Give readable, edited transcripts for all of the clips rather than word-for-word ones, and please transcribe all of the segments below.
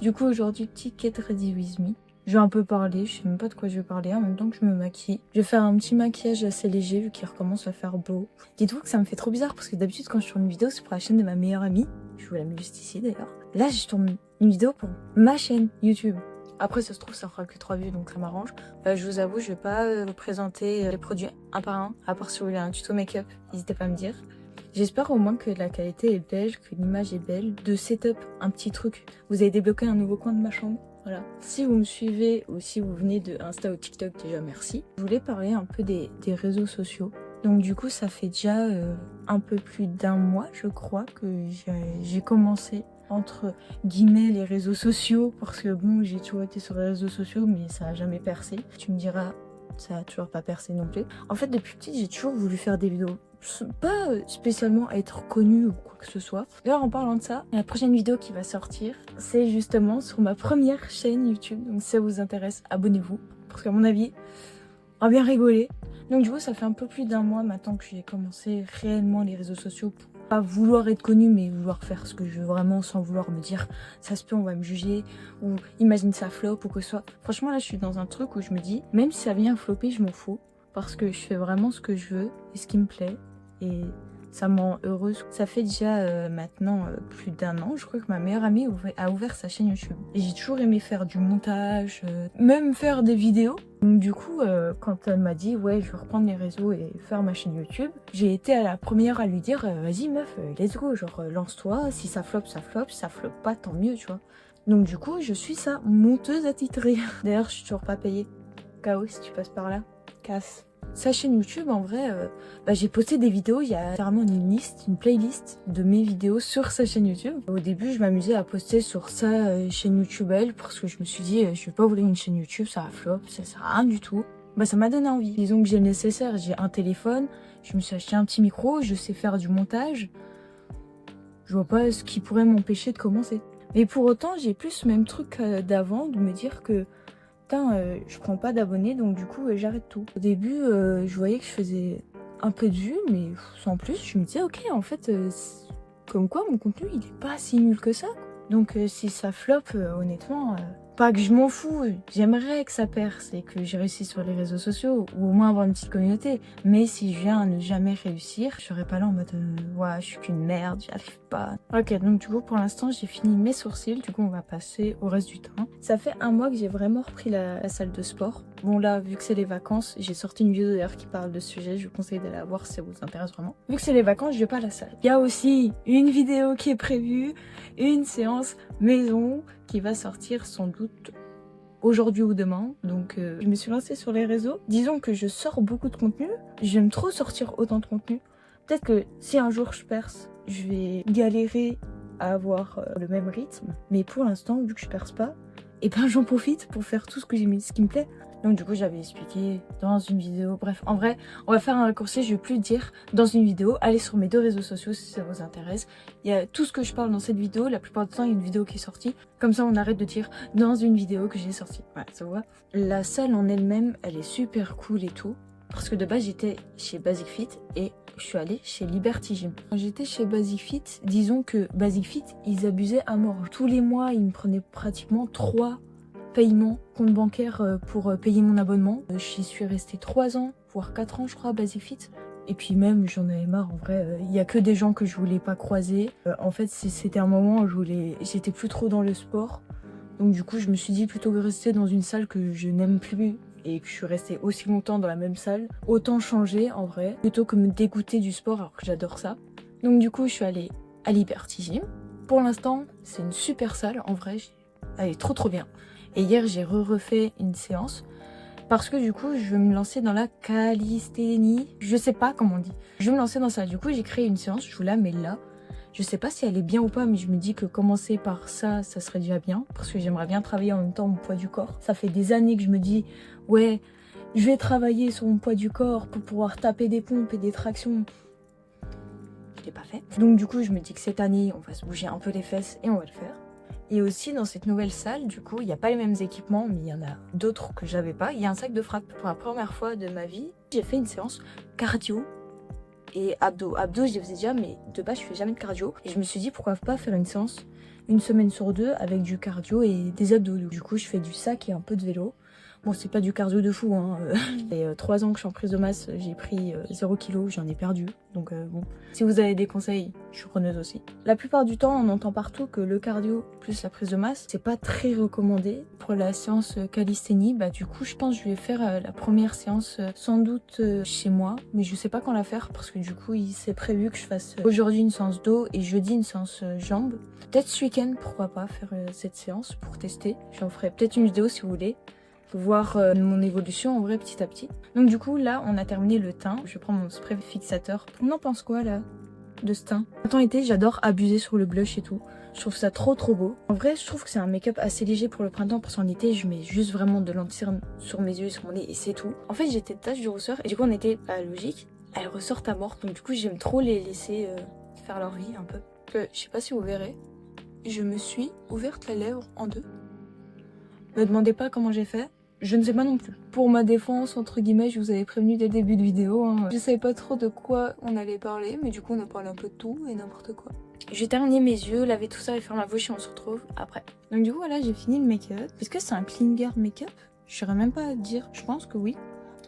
Du coup aujourd'hui, petit Get Ready With Me. Je vais un peu parler, je sais même pas de quoi je vais parler en même temps que je me maquille. Je vais faire un petit maquillage assez léger vu qu'il recommence à faire beau. Dites-vous que ça me fait trop bizarre parce que d'habitude quand je tourne une vidéo c'est pour la chaîne de ma meilleure amie. Je vous la mets juste ici d'ailleurs. Là je tourne une vidéo pour ma chaîne YouTube. Après ça se trouve ça fera que 3 vues donc ça m'arrange. Je vous avoue je vais pas vous présenter les produits un par un. À part si vous voulez un tuto make-up, n'hésitez pas à me dire. J'espère au moins que la qualité est belle, que l'image est belle. De setup, un petit truc. Vous avez débloqué un nouveau coin de ma chambre. Voilà. Si vous me suivez ou si vous venez de Insta ou TikTok, déjà merci. Je voulais parler un peu des réseaux sociaux. Donc du coup, ça fait déjà un peu plus d'un mois, je crois, que j'ai commencé entre guillemets les réseaux sociaux. Parce que bon, j'ai toujours été sur les réseaux sociaux, mais ça n'a jamais percé. Tu me diras, ça a toujours pas percé non plus. En fait, depuis petite, j'ai toujours voulu faire des vidéos. Pas spécialement être connue ou quoi que ce soit. D'ailleurs, en parlant de ça, la prochaine vidéo qui va sortir, c'est justement sur ma première chaîne YouTube. Donc si ça vous intéresse, abonnez-vous. Parce qu'à mon avis, on va bien rigoler. Donc du coup, ça fait un peu plus d'un mois maintenant que j'ai commencé réellement les réseaux sociaux pour pas vouloir être connue, mais vouloir faire ce que je veux vraiment sans vouloir me dire ça se peut, on va me juger, ou imagine ça flop ou que ce soit. Franchement, là, je suis dans un truc où je me dis, même si ça vient flopper, je m'en fous. Parce que je fais vraiment ce que je veux et ce qui me plaît. Et ça me rend heureuse. Ça fait déjà maintenant plus d'un an, je crois que ma meilleure amie a ouvert sa chaîne YouTube. Et j'ai toujours aimé faire du montage, même faire des vidéos. Donc du coup, quand elle m'a dit ouais, je vais reprendre les réseaux et faire ma chaîne YouTube, j'ai été à la première à lui dire vas-y meuf, let's go, genre lance-toi, si ça floppe, ça floppe, si ça floppe pas, tant mieux, tu vois. Donc du coup, je suis sa monteuse attitrée. D'ailleurs, je suis toujours pas payée. KO, si tu passes par là, casse. Sa chaîne YouTube, en vrai, j'ai posté des vidéos, il y a carrément une liste, une playlist de mes vidéos sur sa chaîne YouTube. Au début, je m'amusais à poster sur sa chaîne YouTube, elle, parce que je me suis dit, je vais pas ouvrir une chaîne YouTube, ça va flop, ça sert à rien du tout. Ça m'a donné envie. Disons que j'ai le nécessaire, j'ai un téléphone, je me suis acheté un petit micro, je sais faire du montage. Je vois pas ce qui pourrait m'empêcher de commencer. Mais pour autant, j'ai plus ce même truc d'avant, de me dire que putain, je prends pas d'abonnés, donc du coup, j'arrête tout. Au début, je voyais que je faisais un peu de vues, mais sans plus, je me disais, ok, en fait, comme quoi, mon contenu, il est pas si nul que ça. Donc, si ça floppe, honnêtement, pas que je m'en fous, j'aimerais que ça perce et que j'ai réussi sur les réseaux sociaux, ou au moins avoir une petite communauté. Mais si je viens à ne jamais réussir, je serais pas là en mode, ouais, je suis qu'une merde, j'y arrive pas. Ok, donc du coup, pour l'instant, j'ai fini mes sourcils, du coup, on va passer au reste du temps. Ça fait un mois que j'ai vraiment repris la salle de sport. Bon là, vu que c'est les vacances, j'ai sorti une vidéo d'ailleurs qui parle de ce sujet, je vous conseille d'aller la voir si ça vous intéresse vraiment. Vu que c'est les vacances, je vais pas à la salle. Il y a aussi une vidéo qui est prévue, une séance maison qui va sortir sans doute aujourd'hui ou demain. Donc je me suis lancée sur les réseaux. Disons que je sors beaucoup de contenu, j'aime trop sortir autant de contenu. Peut-être que si un jour je perce, je vais galérer à avoir le même rythme. Mais pour l'instant, vu que je perce pas, et ben j'en profite pour faire tout ce que ce qui me plaît. Donc du coup j'avais expliqué dans une vidéo, bref en vrai on va faire un raccourci, je vais plus dire dans une vidéo, allez sur mes 2 réseaux sociaux si ça vous intéresse. Il y a tout ce que je parle dans cette vidéo, la plupart du temps il y a une vidéo qui est sortie, comme ça on arrête de dire dans une vidéo que j'ai sortie. Ouais, ça vous va. La salle en elle-même elle est super cool et tout, parce que de base j'étais chez Basic Fit et je suis allée chez Liberty Gym. Quand j'étais chez Basic Fit, disons que Basic Fit ils abusaient à mort. Tous les mois ils me prenaient pratiquement 3 paiement, compte bancaire pour payer mon abonnement. J'y suis restée 3 ans, voire 4 ans je crois à Basic Fit. Et puis même j'en avais marre en vrai, il y a que des gens que je voulais pas croiser. En fait c'était un moment où j'étais plus trop dans le sport. Donc du coup je me suis dit plutôt que rester dans une salle que je n'aime plus et que je suis restée aussi longtemps dans la même salle, autant changer en vrai, plutôt que me dégoûter du sport alors que j'adore ça. Donc du coup je suis allée à Liberty Gym. Pour l'instant c'est une super salle en vrai, elle est trop bien. Et hier, j'ai refait une séance parce que du coup, je veux me lancer dans la calisthénie. Je sais pas comment on dit. Je veux me lancer dans ça. Du coup, j'ai créé une séance, je vous la mets là. Je sais pas si elle est bien ou pas, mais je me dis que commencer par ça, ça serait déjà bien. Parce que j'aimerais bien travailler en même temps mon poids du corps. Ça fait des années que je me dis, ouais, je vais travailler sur mon poids du corps pour pouvoir taper des pompes et des tractions. Je l'ai pas fait. Donc du coup, je me dis que cette année, on va se bouger un peu les fesses et on va le faire. Et aussi dans cette nouvelle salle, du coup, il n'y a pas les mêmes équipements, mais il y en a d'autres que j'avais pas. Il y a un sac de frappe. Pour la première fois de ma vie, j'ai fait une séance cardio et abdos. Abdos, je les faisais déjà, mais de base, je fais jamais de cardio. Et je me suis dit, pourquoi pas faire une séance une semaine sur 2 avec du cardio et des abdos. Du coup, je fais du sac et un peu de vélo. Bon, c'est pas du cardio de fou, hein. Et 3 ans que je suis en prise de masse, j'ai pris 0 kg, j'en ai perdu. Donc bon, si vous avez des conseils, je suis preneuse aussi. La plupart du temps, on entend partout que le cardio plus la prise de masse, c'est pas très recommandé. Pour la séance calisthénie, bah du coup, je pense que je vais faire la première séance sans doute chez moi. Mais je sais pas quand la faire parce que du coup, il s'est prévu que je fasse aujourd'hui une séance dos et jeudi une séance jambes. Peut-être ce week-end, pourquoi pas faire cette séance pour tester. J'en ferai peut-être une vidéo si vous voulez. Voir mon évolution en vrai petit à petit. Donc du coup là on a terminé le teint. Je prends mon spray fixateur. On en pense quoi là de ce teint? Printemps été, j'adore abuser sur le blush et tout. Je trouve ça trop beau. En vrai je trouve que c'est un make-up assez léger pour le printemps, parce qu'en été je mets juste vraiment de l'anti-cerne sur mes yeux, sur mon nez et c'est tout. En fait j'étais tache de rousseur et du coup on était à logique. Elles ressortent à mort, donc du coup j'aime trop les laisser faire leur vie un peu. Je sais pas si vous verrez, je me suis ouverte la lèvre en deux. Me demandez pas comment j'ai fait. Je ne sais pas non plus. Pour ma défense, entre guillemets, je vous avais prévenu dès le début de vidéo. Hein. Je savais pas trop de quoi on allait parler, mais du coup on a parlé un peu de tout et n'importe quoi. Je vais terminer mes yeux, laver tout ça et faire ma bouche et on se retrouve après. Donc du coup voilà, j'ai fini le make-up. Est-ce que c'est un clinger make-up? Je saurais même pas à dire, je pense que oui.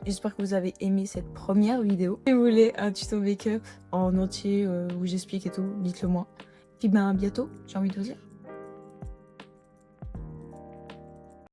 J'espère que vous avez aimé cette première vidéo. Si vous voulez un tuto make-up en entier où j'explique et tout, dites-le moi. Puis ben à bientôt, j'ai envie de vous dire.